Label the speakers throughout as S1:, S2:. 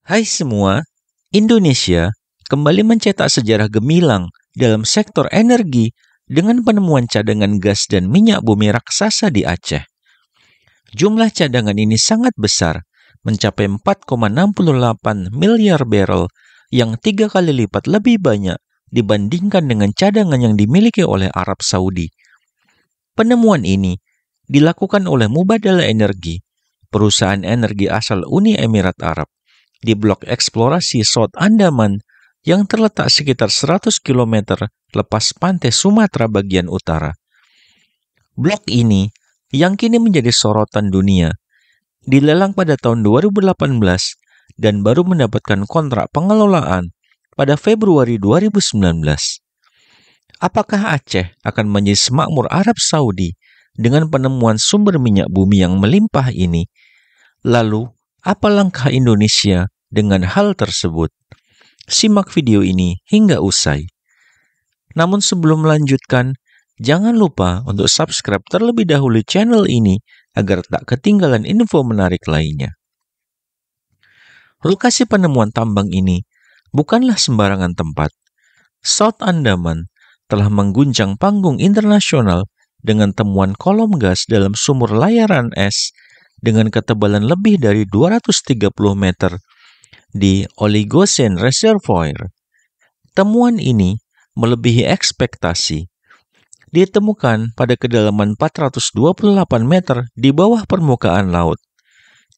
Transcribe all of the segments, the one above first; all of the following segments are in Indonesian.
S1: Hai semua, Indonesia kembali mencetak sejarah gemilang dalam sektor energi dengan penemuan cadangan gas dan minyak bumi raksasa di Aceh. Jumlah cadangan ini sangat besar, mencapai 4,68 miliar barrel yang 3 kali lipat lebih banyak dibandingkan dengan cadangan yang dimiliki oleh Arab Saudi. Penemuan ini dilakukan oleh Mubadala Energi, perusahaan energi asal Uni Emirat Arab, di blok eksplorasi South Andaman yang terletak sekitar 100 km lepas pantai Sumatera bagian utara. Blok ini yang kini menjadi sorotan dunia, dilelang pada tahun 2018 dan baru mendapatkan kontrak pengelolaan pada Februari 2019. Apakah Aceh akan menjadi semakmur Arab Saudi dengan penemuan sumber minyak bumi yang melimpah ini? Lalu, apa langkah Indonesia dengan hal tersebut? Simak video ini hingga usai. Namun sebelum melanjutkan, jangan lupa untuk subscribe terlebih dahulu channel ini agar tak ketinggalan info menarik lainnya. Lokasi penemuan tambang ini bukanlah sembarangan tempat. South Andaman telah mengguncang panggung internasional dengan temuan kolom gas dalam sumur layaran es dengan ketebalan lebih dari 230 meter di Oligocene Reservoir. Temuan ini melebihi ekspektasi. Ditemukan pada kedalaman 428 meter di bawah permukaan laut.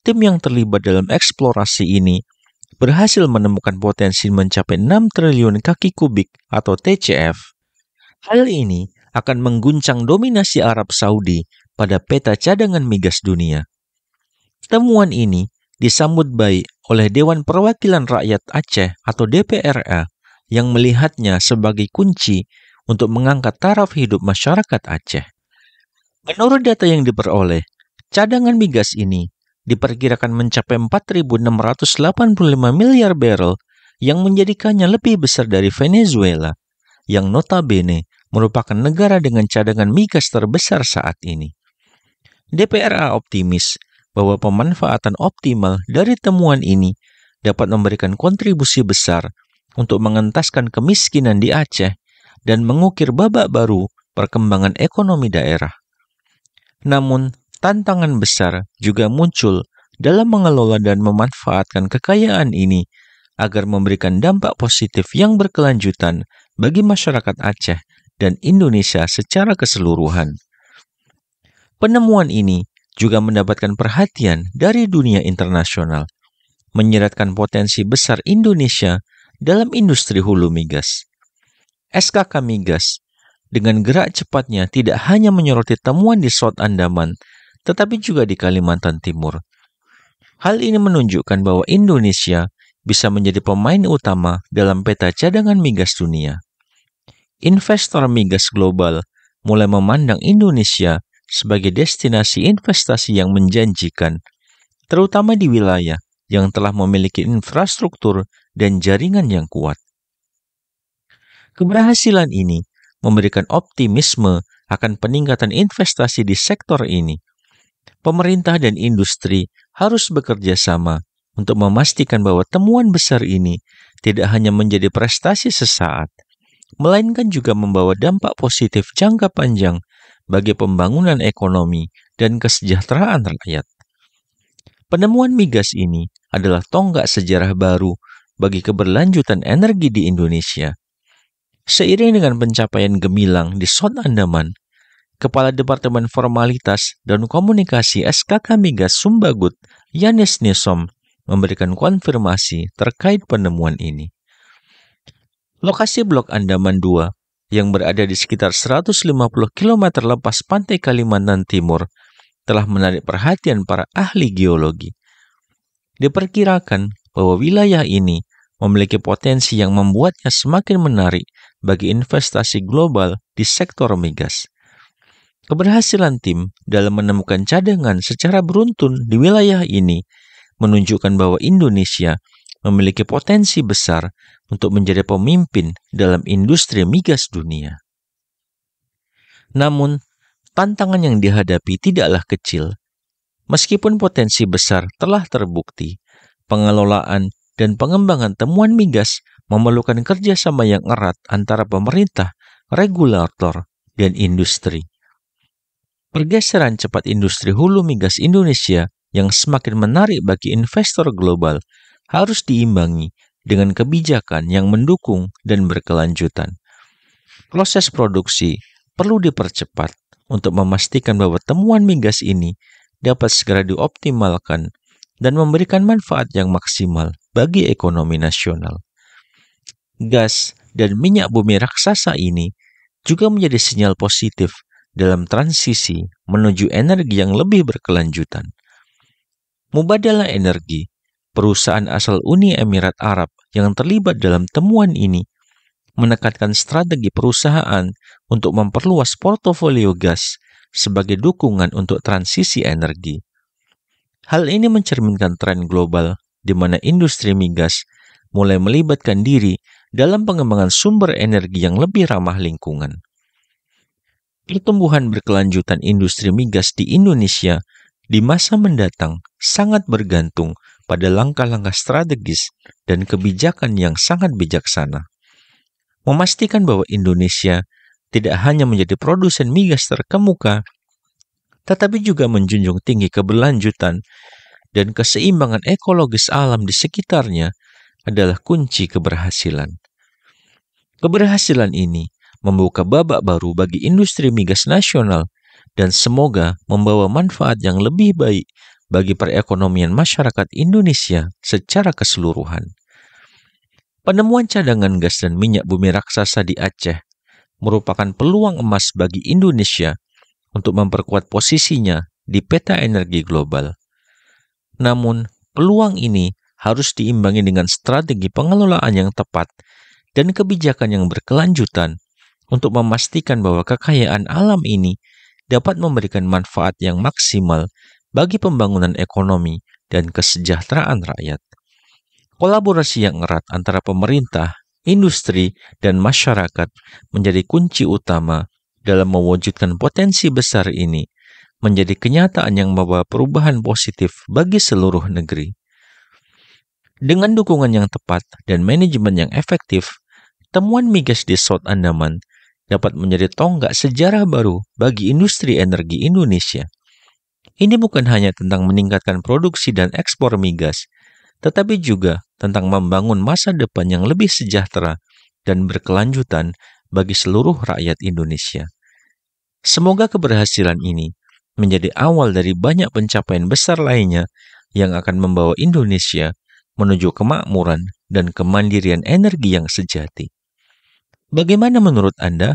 S1: Tim yang terlibat dalam eksplorasi ini berhasil menemukan potensi mencapai 6 triliun kaki kubik atau TCF. Hal ini akan mengguncang dominasi Arab Saudi pada peta cadangan migas dunia. Temuan ini disambut baik oleh Dewan Perwakilan Rakyat Aceh atau DPRA yang melihatnya sebagai kunci untuk mengangkat taraf hidup masyarakat Aceh. Menurut data yang diperoleh, cadangan migas ini diperkirakan mencapai 4.685 miliar barrel yang menjadikannya lebih besar dari Venezuela, yang notabene merupakan negara dengan cadangan migas terbesar saat ini. DPRA optimis bahwa pemanfaatan optimal dari temuan ini dapat memberikan kontribusi besar untuk mengentaskan kemiskinan di Aceh dan mengukir babak baru perkembangan ekonomi daerah. Namun, tantangan besar juga muncul dalam mengelola dan memanfaatkan kekayaan ini agar memberikan dampak positif yang berkelanjutan bagi masyarakat Aceh dan Indonesia secara keseluruhan. Penemuan ini juga mendapatkan perhatian dari dunia internasional, menyeratkan potensi besar Indonesia dalam industri hulu migas. SKK Migas dengan gerak cepatnya tidak hanya menyoroti temuan di South Andaman, tetapi juga di Kalimantan Timur. Hal ini menunjukkan bahwa Indonesia bisa menjadi pemain utama dalam peta cadangan migas dunia. Investor migas global mulai memandang Indonesia sebagai destinasi investasi yang menjanjikan, terutama di wilayah yang telah memiliki infrastruktur dan jaringan yang kuat. Keberhasilan ini memberikan optimisme akan peningkatan investasi di sektor ini. Pemerintah dan industri harus bekerja sama untuk memastikan bahwa temuan besar ini tidak hanya menjadi prestasi sesaat, melainkan juga membawa dampak positif jangka panjang bagi pembangunan ekonomi dan kesejahteraan rakyat. Penemuan migas ini adalah tonggak sejarah baru bagi keberlanjutan energi di Indonesia. Seiring dengan pencapaian gemilang di South Andaman, Kepala Departemen Formalitas dan Komunikasi SKK Migas Sumbagut, Yanis Nisom, memberikan konfirmasi terkait penemuan ini. Lokasi Blok Andaman II yang berada di sekitar 150 km lepas pantai Kalimantan Timur telah menarik perhatian para ahli geologi. Diperkirakan bahwa wilayah ini memiliki potensi yang membuatnya semakin menarik bagi investasi global di sektor migas. Keberhasilan tim dalam menemukan cadangan secara beruntun di wilayah ini menunjukkan bahwa Indonesia memiliki potensi besar untuk menjadi pemimpin dalam industri migas dunia. Namun, tantangan yang dihadapi tidaklah kecil. Meskipun potensi besar telah terbukti, pengelolaan dan pengembangan temuan migas memerlukan kerjasama yang erat antara pemerintah, regulator, dan industri. Pergeseran cepat industri hulu migas Indonesia yang semakin menarik bagi investor global harus diimbangi dengan kebijakan yang mendukung dan berkelanjutan. Proses produksi perlu dipercepat untuk memastikan bahwa temuan migas ini dapat segera dioptimalkan dan memberikan manfaat yang maksimal bagi ekonomi nasional. Gas dan minyak bumi raksasa ini juga menjadi sinyal positif dalam transisi menuju energi yang lebih berkelanjutan. Mubadala Energi, perusahaan asal Uni Emirat Arab yang terlibat dalam temuan ini, menekankan strategi perusahaan untuk memperluas portofolio gas sebagai dukungan untuk transisi energi. Hal ini mencerminkan tren global di mana industri migas mulai melibatkan diri dalam pengembangan sumber energi yang lebih ramah lingkungan. Pertumbuhan berkelanjutan industri migas di Indonesia di masa mendatang sangat bergantung pada langkah-langkah strategis dan kebijakan yang sangat bijaksana. Memastikan bahwa Indonesia tidak hanya menjadi produsen migas terkemuka, tetapi juga menjunjung tinggi keberlanjutan dan keseimbangan ekologis alam di sekitarnya adalah kunci keberhasilan. Keberhasilan ini membuka babak baru bagi industri migas nasional dan semoga membawa manfaat yang lebih baik bagi perekonomian masyarakat Indonesia secara keseluruhan. Penemuan cadangan gas dan minyak bumi raksasa di Aceh merupakan peluang emas bagi Indonesia untuk memperkuat posisinya di peta energi global. Namun, peluang ini harus diimbangi dengan strategi pengelolaan yang tepat dan kebijakan yang berkelanjutan untuk memastikan bahwa kekayaan alam ini dapat memberikan manfaat yang maksimal bagi pembangunan ekonomi dan kesejahteraan rakyat. Kolaborasi yang erat antara pemerintah, industri, dan masyarakat menjadi kunci utama dalam mewujudkan potensi besar ini menjadi kenyataan yang membawa perubahan positif bagi seluruh negeri. Dengan dukungan yang tepat dan manajemen yang efektif, temuan migas di South Andaman dapat menjadi tonggak sejarah baru bagi industri energi Indonesia. Ini bukan hanya tentang meningkatkan produksi dan ekspor migas, tetapi juga tentang membangun masa depan yang lebih sejahtera dan berkelanjutan bagi seluruh rakyat Indonesia. Semoga keberhasilan ini menjadi awal dari banyak pencapaian besar lainnya yang akan membawa Indonesia menuju kemakmuran dan kemandirian energi yang sejati. Bagaimana menurut Anda?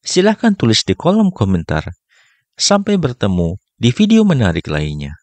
S1: Silahkan tulis di kolom komentar. Sampai bertemu di video menarik lainnya.